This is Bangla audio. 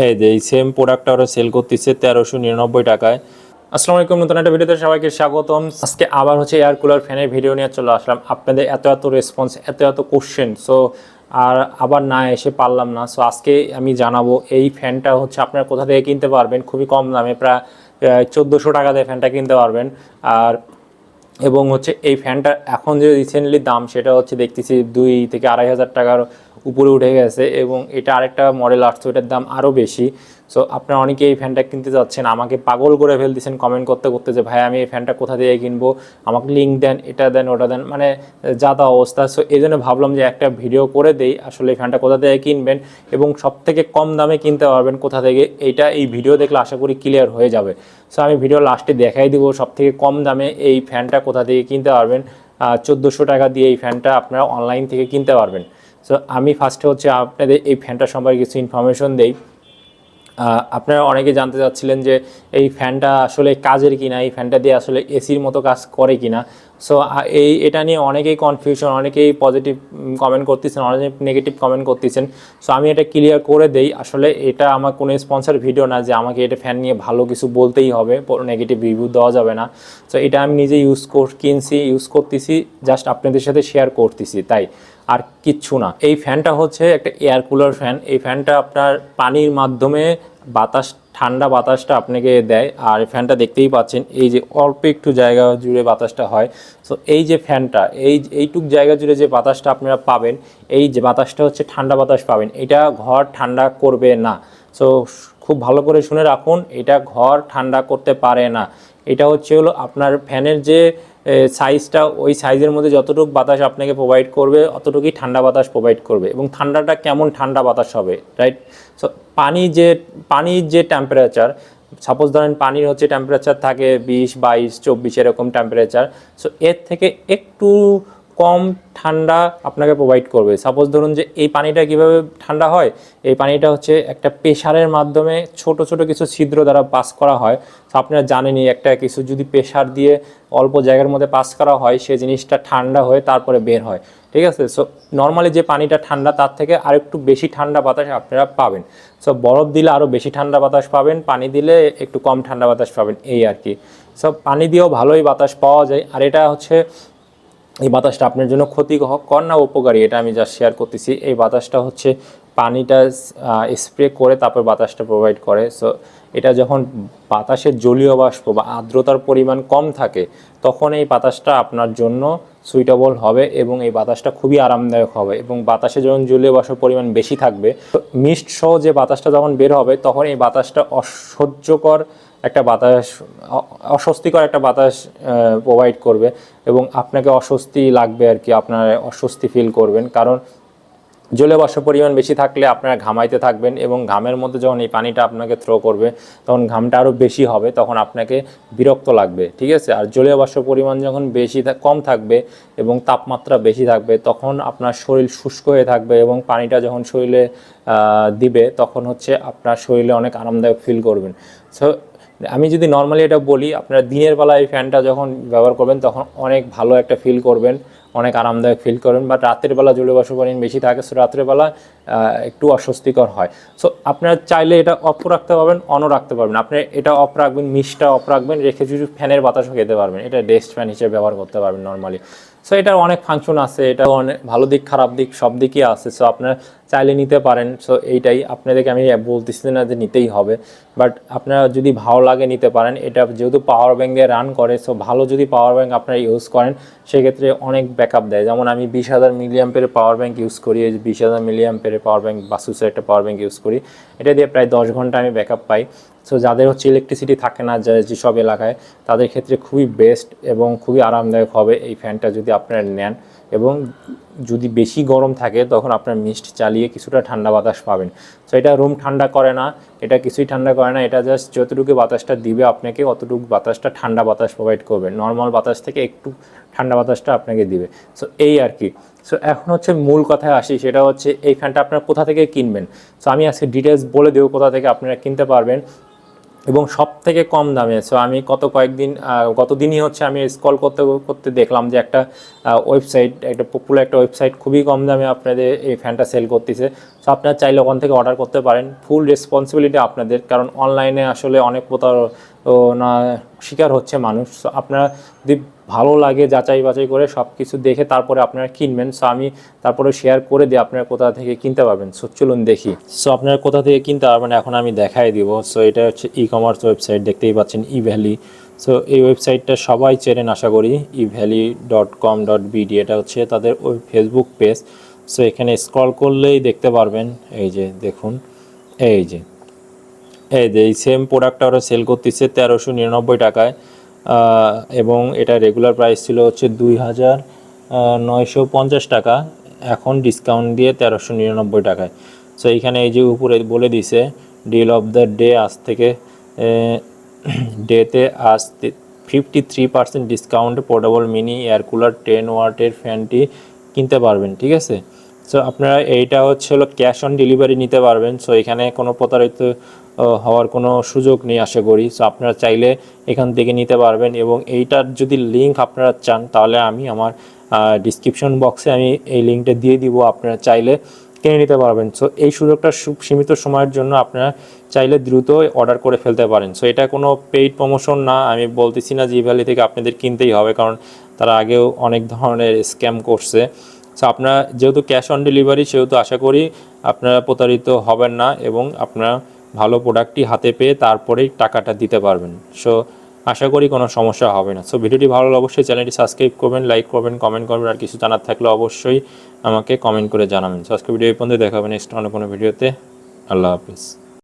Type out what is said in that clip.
এই যে এই সেম প্রোডাক্টটা ওরা সেল করতেছে 1399 টাকায়। আসসালামু আলাইকুম, নতুন একটা ভিডিওতে সবাইকে স্বাগতম। আজকে আবার হচ্ছে এয়ার কুলার ফ্যানের ভিডিও নিয়ে চলে আসলাম। আপনাদের এত রেসপন্স, এত কোশ্চেন, সো আর আবার না এসে পারলাম না। সো আজকে আমি জানাবো এই ফ্যানটা হচ্ছে আপনারা কোথা থেকে কিনতে পারবেন খুবই কম দামে, প্রায় 1400 টাকা দিয়ে ফ্যানটা কিনতে পারবেন। আর এবং হচ্ছে এই ফ্যানটার এখন যে রিসেন্টলি দাম সেটা হচ্ছে দেখতেছি 2 থেকে 2,500 টাকার উপরে উঠে গেছে, এবং এটা আরেকটা মডেল আসছে ওটার দাম আরও বেশি। সো আপনারা অনেকে এই ফ্যানটা কিনতে যাচ্ছেন, আমাকে পাগল করে ফেলতেছেন কমেন্ট করতে করতে যে ভাই আমি এই ফ্যানটা কোথা থেকে কিনবো, আমাকে লিঙ্ক দেন, এটা দেন ওটা দেন, মানে যা তা অবস্থা। সো এই জন্য ভাবলাম যে একটা ভিডিও করে দেই আসলে এই ফ্যানটা কোথা থেকে কিনবেন এবং সব থেকে কম দামে কিনতে পারবেন কোথা থেকে, এই ভিডিও দেখলে আশা করি ক্লিয়ার হয়ে যাবে। সো আমি ভিডিও লাস্টে দেখাই দিব সব থেকে কম দামে এই ফ্যানটা কোথা থেকে কিনতে পারবেন। 1400 টাকা দিয়ে এই ফ্যানটা আপনারা অনলাইন থেকে কিনতে পারবেন। সো আমি ফার্স্টে হচ্ছে আপনাদের এই ফ্যানটা সম্পর্কে কিছু ইনফরমেশন দেই। আপনারা অনেকে জানতে চাচ্ছিলেন যে এই ফ্যানটা আসলে কাজের কিনা, এই ফ্যানটা দিয়ে আসলে এসির মতো কাজ করে কিনা। সো এটা নিয়ে অনেকেই কনফিউশন, অনেকেই পজিটিভ কমেন্ট করতেছেন, অনেকে নেগেটিভ কমেন্ট করতেছেন। সো আমি এটা ক্লিয়ার করে দেই, আসলে এটা আমার কোনো স্পন্সর ভিডিও না যে আমাকে এটা ফ্যান নিয়ে ভালো কিছু বলতেই হবে, নেগেটিভ রিভিউ দেওয়া যাবে না। সো এটা আমি নিজে কিনছি, ইউজ করতেছি, জাস্ট আপনাদের সাথে শেয়ার করতেছি, তাই আর কিচ্ছু না। এই ফ্যানটা হচ্ছে একটা এয়ার কুলার ফ্যান। এই ফ্যানটা আপনার পানির মাধ্যমে ঠান্ডা বাতাসটা আপনাকে দেয়। আর ফ্যানটা দেখতেই পাচ্ছেন এই যে অল্প একটু জায়গা জুড়ে বাতাসটা হয়। সো এই যে ফ্যানটা এইটুক জায়গা জুড়ে যে বাতাসটা আপনারা পাবেন, এই যে বাতাসটা হচ্ছে ঠান্ডা বাতাস পাবেন, এটা ঘর ঠান্ডা করবে না। সো খুব ভালো করে শুনে রাখুন, এটা ঘর ঠান্ডা করতে পারে না। এটা হলো আপনার ফ্যানের যে সাইজটা, ওই সাইজের মধ্যে যতটুকু বাতাস আপনাকে প্রোভাইড করবে অতটুকুই ঠান্ডা বাতাস প্রোভাইড করবে। এবং ঠান্ডাটা কেমন ঠান্ডা বাতাস হবে, রাইট? সো পানির যে টেম্পারেচার, সাপোজ ধরেন পানির হচ্ছে টেম্পারেচার থাকে 20, 22, 24 এরকম টেম্পারেচার। সো এর থেকে একটু কম ঠান্ডা আপনাকে প্রোভাইড করবে। সাপোজ ধরুন যে এই পানিটা কীভাবে ঠান্ডা হয়, এই পানিটা হচ্ছে একটা প্রেশারের মাধ্যমে ছোট ছোট কিছু ছিদ্র দ্বারা পাস করা হয়। তো আপনারা জানেনই, একটা কিছু যদি প্রেশার দিয়ে অল্প জায়গার মধ্যে পাস করা হয়, সেই জিনিসটা ঠান্ডা হয়ে তারপরে বের হয়, ঠিক আছে? সো নর্মালি যে পানিটা ঠান্ডা তার থেকে আরেকটু বেশি ঠান্ডা বাতাস আপনারা পাবেন। সো বরফ দিলে আরও বেশি ঠান্ডা বাতাস পাবেন, পানি দিলে একটু কম ঠান্ডা বাতাস পাবেন, এই আর কি। সো পানি দিয়েও ভালোই বাতাস পাওয়া যায়। আর এটা হচ্ছে এই বাতাসটা আপনার জন্য ক্ষতিকর না উপকারী, এটা আমি জাস্ট শেয়ার করতেছি। এই বাতাসটা হচ্ছে পানিটা স্প্রে করে তারপর বাতাসটা প্রোভাইড করে। সো এটা যখন বাতাসের জলীয় বাষ্প বা আর্দ্রতার পরিমাণ কম থাকে, তখন এই বাতাসটা আপনার জন্য সুইটেবল হবে এবং এই বাতাসটা খুবই আরামদায়ক হবে। এবং বাতাসে যখন জলীয় বাষ্পের পরিমাণ বেশি থাকবে, মিস্ট সহ যে বাতাসটা যখন বের হবে, তখন এই বাতাসটা অসহ্যকর একটা বাতাস, অস্বস্তিকর একটা বাতাস প্রোভাইড করবে এবং আপনাকে অস্বস্তি লাগবে আর কি, আপনারা অস্বস্তি ফিল করবেন। কারণ জলীয় বাষ্পের পরিমাণ বেশি থাকলে আপনারা ঘামাইতে থাকবেন এবং ঘামের মধ্যে যখন এই পানিটা আপনাকে থ্রো করবে, তখন ঘামটা আরও বেশি হবে, তখন আপনাকে বিরক্ত লাগবে, ঠিক আছে? আর জলীয় বাষ্পের পরিমাণ যখন কম থাকবে এবং তাপমাত্রা বেশি থাকবে, তখন আপনার শরীর শুষ্ক হয়ে থাকবে এবং পানিটা যখন শরীরে দিবে, তখন হচ্ছে আপনার শরীরে অনেক আরামদায়ক ফিল করবেন। সো আমি যদি নর্মালি এটা বলি, আপনারা দিনের বেলা এই ফ্যানটা যখন ব্যবহার করবেন তখন অনেক ভালো একটা ফিল করবেন, অনেক আরামদায়ক ফিল করবেন। বাট রাতের বেলা জলীয় বাষ্পের পরিমাণ বেশি থাকে, সো রাত্রেবেলা একটু অস্বস্তিকর হয়। সো আপনারা চাইলে এটা অফ রাখতে পারবেন, অনও রাখতে পারবেন। আপনি এটা অফ রাখবেন, মিস্টটা অফ রাখবেন, রেখে যদি ফ্যানের বাতাসও খেতে পারবেন, এটা ডেস্ক ফ্যান হিসেবে ব্যবহার করতে পারবেন নর্মালি। সো এটার অনেক ফাংশন আছে, এটা অনেক ভালো দিক খারাপ দিক সব দিকই আছে। সো আপনারা চাইলে নিতে পারেন। সো এইটাই আপনাদেরকে আমি বলতেছি না যে নিতেই হবে, বাট আপনারা যদি ভালো লাগে নিতে পারেন। এটা যেহেতু পাওয়ার ব্যাঙ্ক দিয়ে রান করে, সো ভালো যদি পাওয়ার ব্যাঙ্ক আপনারা ইউজ করেন, সেক্ষেত্রে অনেক ব্যাকআপ দেয়। যেমন আমি 20,000 মিলিঅ্যাম্পের পাওয়ার ব্যাঙ্ক ইউজ করি, এই 20,000 মিলিঅ্যাম্পের পাওয়ার ব্যাঙ্ক, বাসুসের একটা পাওয়ার ব্যাঙ্ক ইউজ করি, এটা দিয়ে প্রায় 10 ঘন্টা আমি ব্যাকআপ পাই। সো যাদের হচ্ছে ইলেকট্রিসিটি থাকে না যেসব এলাকায়, তাদের ক্ষেত্রে খুবই বেস্ট এবং খুবই আরামদায়ক হবে এই ফ্যানটা যদি আপনারা নেন। এবং যদি বেশি গরম থাকে, তখন আপনার মিস্ট চালিয়ে কিছুটা ঠান্ডা বাতাস পাবেন। সো এটা রুম ঠান্ডা করে না, এটা কিছুই ঠান্ডা করে না, এটা জাস্ট যতটুকু বাতাসটা দিবে আপনাকে, অতটুকু বাতাসটা ঠান্ডা বাতাস প্রোভাইড করবে, নর্মাল বাতাস থেকে একটু ঠান্ডা বাতাসটা আপনাকে দিবে। সো এই আর কি। সো এখন হচ্ছে মূল কথায় আসি, সেটা হচ্ছে এই ফ্যানটা আপনারা কোথা থেকে কিনবেন। সো আমি আজকে ডিটেলস বলে দেবো কোথা থেকে আপনারা কিনতে পারবেন এবং সব থেকে কম দামে। সো আমি গত দিনই হচ্ছে আমি স্ক্রল করতে করতে দেখলাম যে একটা ওয়েবসাইট, একটা পপুলার একটা ওয়েবসাইট খুবই কম দামে আপনাদের এই ফ্যানটা সেল করতেছে। সো আপনারা চাইলে ওখান থেকে অর্ডার করতে পারেন, ফুল রেসপন্সিবিলিটি আপনাদের, কারণ অনলাইনে আসলে অনেক প্রতারণা শিকার হচ্ছে মানুষ। সো আপনারা যদি ভালো লাগে যাচাই বাছাই করে সব কিছু দেখে তারপরে আপনারা কিনবেন। সো আমি তারপরে শেয়ার করে দিই আপনারা কোথা থেকে কিনতে পারবেন। সো চলুন দেখি। সো আপনারা কোথা থেকে কিনতে পারবেন এখন আমি দেখাই দিব। সো এটা হচ্ছে ই-কমার্স ওয়েবসাইট, দেখতেই পাচ্ছেন ইভ্যালি। সো এই ওয়েবসাইটটা সবাই চেনেন আশা করি, evally.com.bd, এটা হচ্ছে তাদের ওই ফেসবুক পেজ। সো এখানে স্ক্রল করলেই দেখতে পারবেন, এই যে দেখুন, এই যে এই সেম প্রোডাক্টটা ওরা সেল করতেছে 1399 টাকায়, এবং এটা রেগুলার প্রাইস ছিল হচ্ছে 2950 টাকা, এখন ডিসকাউন্ট দিয়ে 1399 টাকায়। সো এইখানে এই যে উপরে বলে দিছে ডিল অফ দ্য ডে, আজ থেকে ডেতে আজ 53% discount portable mini air cooler 10 ওয়াটের ফ্যানটি কিনতে পারবেন, ঠিক আছে। সো আপনারা এইটা হচ্ছে ক্যাশ অন ডেলিভারি নিতে পারবেন। সো এখানে কোনো প্রতারিত হওয়ার কোনো সুযোগ নেই আশা করি। সো আপনারা চাইলে এখান থেকে নিতে পারবেন, এবং এইটার যদি লিঙ্ক আপনারা চান তাহলে আমি আমার ডিসক্রিপশন বক্সে আমি এই লিঙ্কটা দিয়ে দিব, আপনারা চাইলে কিনে নিতে পারবেন। সো এই সুযোগটা সীমিত সময়ের জন্য আপনারা চাইলে দ্রুত অর্ডার করে ফেলতে পারেন। সো এটা কোনো পেইড প্রমোশন না, আমি বলতেছি না যে ইভ্যালি থেকে আপনাদের কিনতেই হবে, কারণ তারা আগেও অনেক ধরনের স্ক্যাম করছে। সো আপনারা যেহেতু ক্যাশ অন ডেলিভারি, সেহেতু আশা করি আপনারা প্রতারিত হবেন না, এবং আপনারা ভালো প্রোডাক্টটি হাতে পেয়ে তারপরেই টাকাটা দিতে পারবেন। সো আশা করি কোনো সমস্যা হবে না। সো ভিডিওটি ভালো লাগলে অবশ্যই চ্যানেলটি সাবস্ক্রাইব করবেন, লাইক করবেন, কমেন্ট করবেন, আর কিছু জানার থাকলে অবশ্যই আমাকে কমেন্ট করে জানাবেন। সো আজকে ভিডিও এই পর্যন্ত, দেখা হবে নেক্সট অন্য কোনো ভিডিওতে। আল্লাহ হাফিজ।